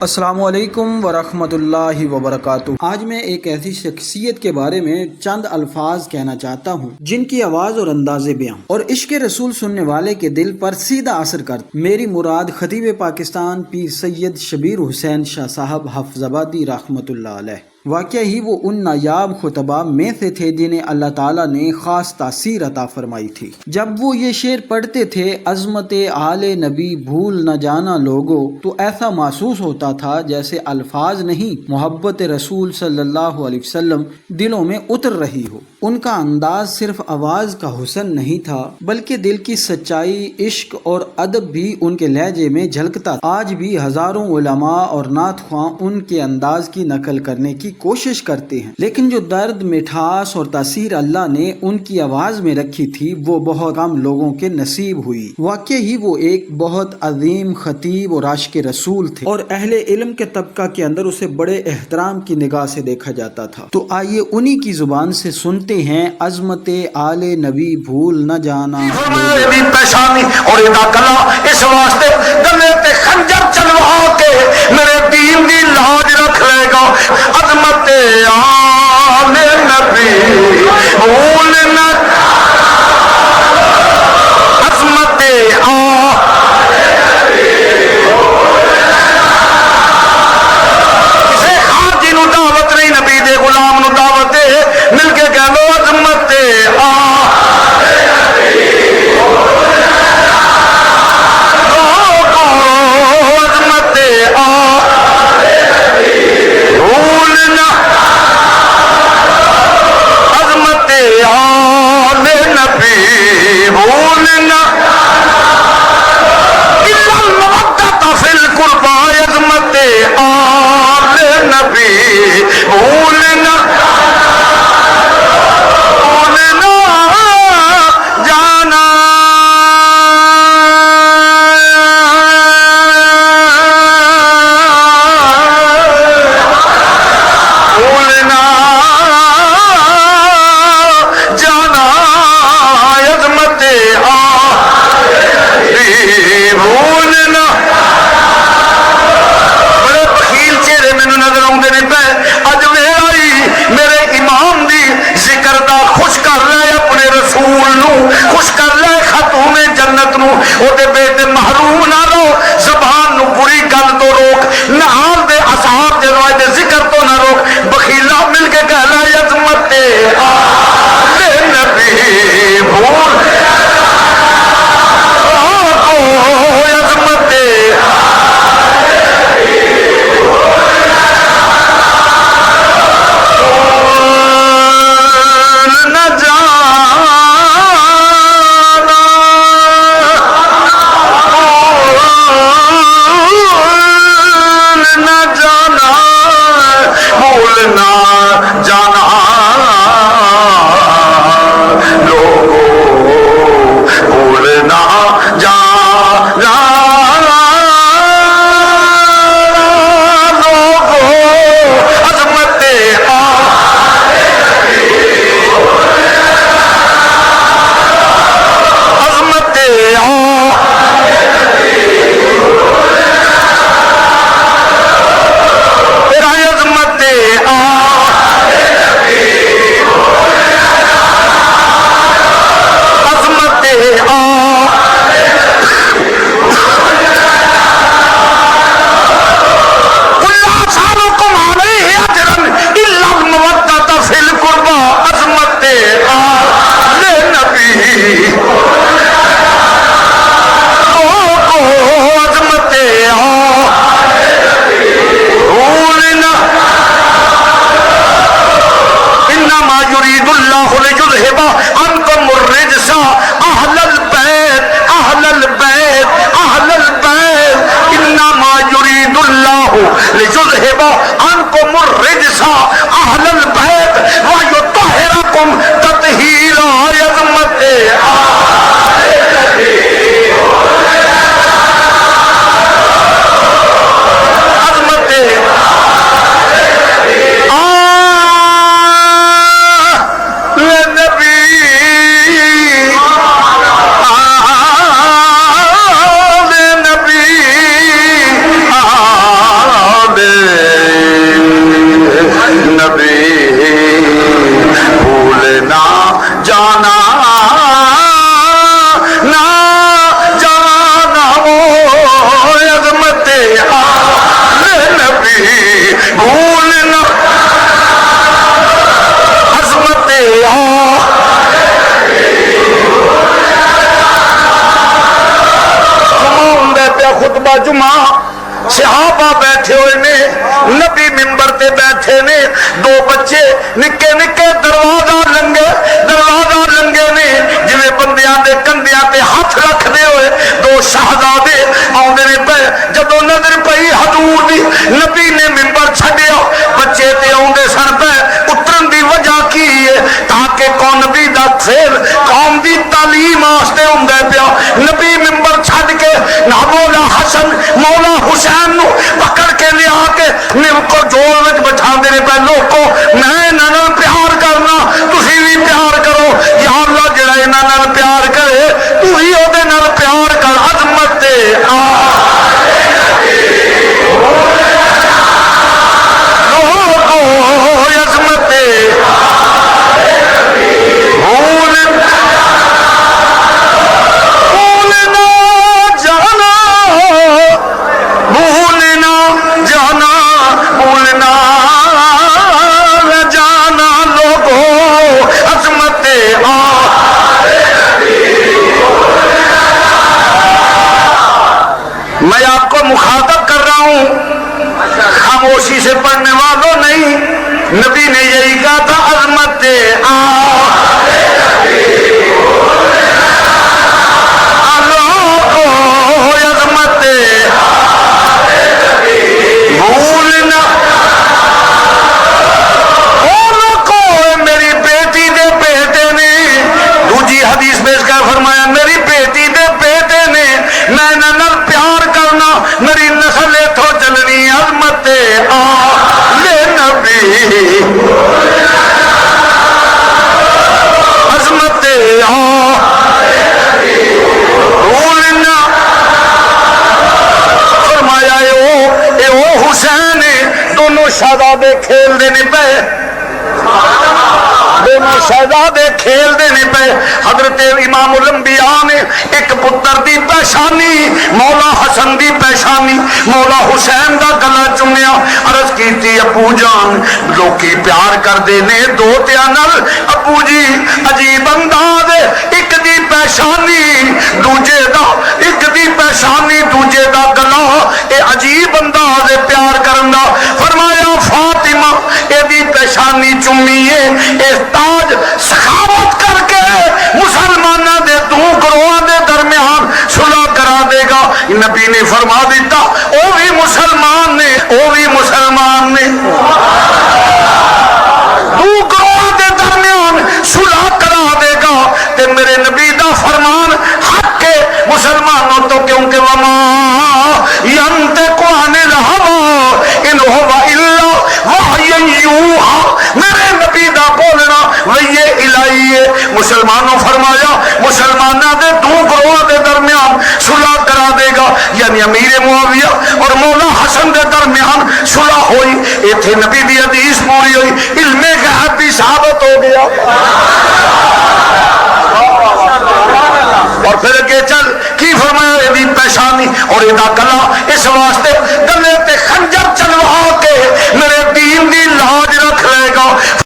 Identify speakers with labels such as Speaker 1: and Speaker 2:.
Speaker 1: السلام علیکم ورحمۃ اللہ وبرکاتہ۔ آج میں ایک ایسی شخصیت کے بارے میں چند الفاظ کہنا چاہتا ہوں جن کی آواز اور انداز بیاں اور عشق رسول سننے والے کے دل پر سیدھا اثر کرتا۔ میری مراد خطیب پاکستان پیر سید شبیر حسین شاہ صاحب حفظ آبادی رحمۃ اللہ علیہ۔ واقعہ ہی وہ ان نایاب خطبہ میں سے تھے جنہیں اللہ تعالیٰ نے خاص تاثیر عطا فرمائی تھی۔ جب وہ یہ شعر پڑھتے تھے، عظمت آل نبی بھول نہ جانا لوگو، تو ایسا محسوس ہوتا تھا جیسے الفاظ نہیں، محبت رسول صلی اللہ علیہ وسلم دلوں میں اتر رہی ہو۔ ان کا انداز صرف آواز کا حسن نہیں تھا بلکہ دل کی سچائی، عشق اور ادب بھی ان کے لہجے میں جھلکتا تھا۔ آج بھی ہزاروں علماء اور نعت خواں ان کے انداز کی نقل کرنے کی کوشش کرتے ہیں، لیکن جو درد، مٹھاس اور تاثیر اللہ نے ان کی آواز میں رکھی تھی وہ بہت کم لوگوں کے نصیب ہوئی۔ واقعی ہی وہ ایک بہت عظیم خطیب اور عاشق رسول تھے اور اہل علم کے طبقہ کے اندر اسے بڑے احترام کی نگاہ سے دیکھا جاتا تھا۔ تو آئیے انہی کی زبان سے سنتے ہیں عظمت آل نبی بھول نہ جانا
Speaker 2: پیشانی اور ادا کلا اس واسطے گلے تے خنجر چلوا کے میرے دین دی لاج رکھ لے گا۔ عظمت آل نبی بھول نہ، عظمت آل کسے خارجی نو دعوت نہیں، نبی دے غلام نو دعوت ہے، مل کے کہہ لو عظمت آل محروم نہ رہو، زبان نو بری گل تو روک، نہار دے اصحاب دے روائے دے ذکر تو نہ روک، بخیلا مل کے کہنا عظمت آل نبی بھول عظمت نہ جانا لوگوں بھولنا جانا لوگوں، عظمت عظمت بیٹھے ہوئے نے نبی منبر تے بیٹھے نے دو بچے نکے نکے دروازہ لنگے نے جویں بندیاں دے کندیاں تے ہاتھ رکھ دے ہوئے دو شہزادے آوندے نے پے جدوں نظر پئی حضور دی نبی نے منبر چھڈیا بچے تے آوندے سن پے اترن دی وجہ کی ہے تاکہ کون نبی دا فعل قوم دی تعلیم واسطے ہوندا پیا نبی منبر چھڈ کے نہ مولا حسن مولا حسین نو پکڑ کے لیا کے نم کو جول وچ بٹھا دے پے لوکو میں انہاں نال پیار کرنا تسی بھی پیار کرو یا اللہ جڑا انہاں نال پیار کرے تو ہی او دے نال پیار کر عظمت تے میں آپ کو مخاطب کر رہا ہوں خاموشی سے پڑھنے والوں نہیں نبی نے یہی کہا تھا عظمت عظمت بھولنا میری بیٹی دے بیٹے نے دوجی حدیث میں اس کا فرمایا میری بیٹی دے بیٹے نے میں نال پیار کرنا میری نسل اتھو چلنی عظمت نبی عظمت بھولنا فرمایا اے او حسین دونوں شہزادے کھیل دینے پہ دونوں شہزادے کھیل دینے پہ حضرت امام الانبیاء نے ایک پتر دی پیشانی مولا حسن دی پیشانی مولا حسین دا گلا چومیا عرض کیتی ابو جان لوکی پیار کر دینے دو تیانل ابو جی عجیب انداز ایک دی پیشانی دوجے دا ایک دی پیشانی دوجے دا گلا اے عجیب انداز پیار کرن دا فرمایا فاطمہ اے دی پیشانی چومیے اے تاج سخاوت کر کے مسلمانہ دے دو گروہ دے درمیان صلح کرا دے گا نبی نے فرما دیتا او بھی مسلمان نے دو گروہ دے درمیان صلح کرا دے گا تے میرے نبی دا فرمان حق کے مسلمانوں تو کیونکہ وما ینطق عن الہوی ان ہوا الا وحی یوحی میرے نبی دا بولنا وحی الہی ہے مسلمانوں فرمایا مسلمانوں دے دو گروہ دے درمیان صلح کرا دے گا یعنی امیر معاویہ اور مولا حسن دے درمیان صلح ہوئی ایتھے نبی دی حدیث پوری ہوئی علم غیب بھی ثابت ہو گیا اور پھر اگے چل کی فرمایا یہ پیشانی اور یہ گلا اس واسطے گلے تے خنجر چل